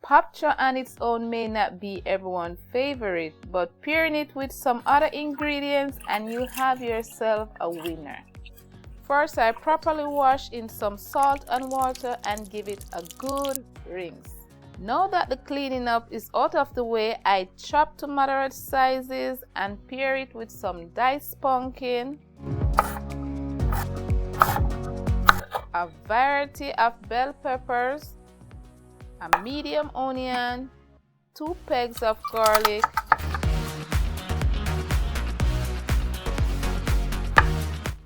Bok Choy on its own may not be everyone's favorite, but pairing it with some other ingredients and you have yourself a winner. First, I properly wash in some salt and water and give it a good rinse. Now that the cleaning up is out of the way, I chop to moderate sizes and pair it with some diced pumpkin, a variety of bell peppers, a medium onion, 2 pegs of garlic,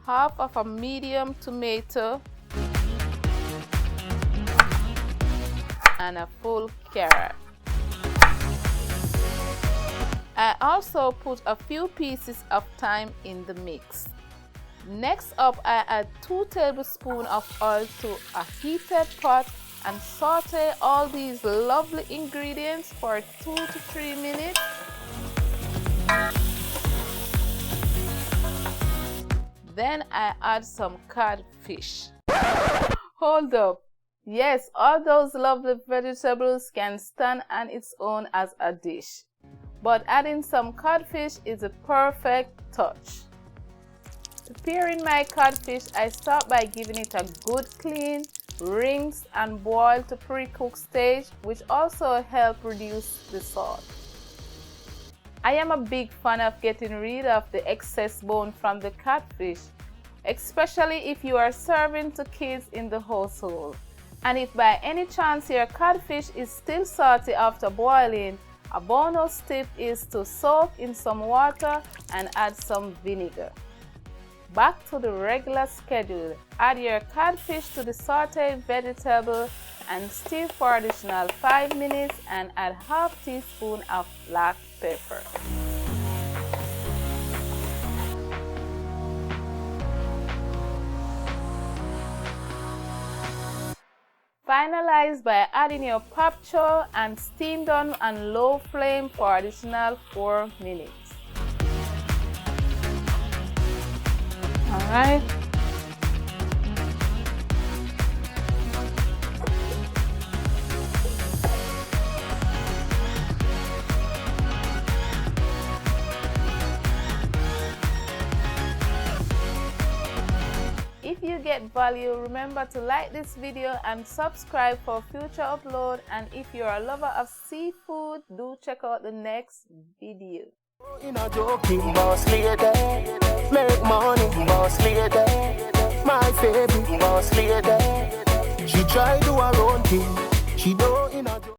half of a medium tomato, and a full carrot. I also put a few pieces of thyme in the mix. Next up, I add 2 tablespoons of oil to a heated pot and saute all these lovely ingredients for 2 to 3 minutes. Then I add some cod fish. Hold up. Yes, all those lovely vegetables can stand on its own as a dish, but adding some codfish is a perfect touch. Preparing my codfish, I start by giving it a good clean, rinse and boil to pre-cook stage, which also helps reduce the salt. I am a big fan of getting rid of the excess bone from the codfish, especially if you are serving to kids in the household. And if by any chance your codfish is still salty after boiling, a bonus tip is to soak in some water and add some vinegar. Back to the regular schedule, add your codfish to the sauteed vegetable and stew for additional 5 minutes and add half teaspoon of black pepper. Finalize by adding your Bok Choy and steam down on low flame for additional 4 minutes. Alright. If you get value, remember to like this video and subscribe for future upload. And if you're a lover of seafood, do check out the next video. In a joking boss lady, make money boss lady, my favorite boss lady. She try do her own thing, she do in a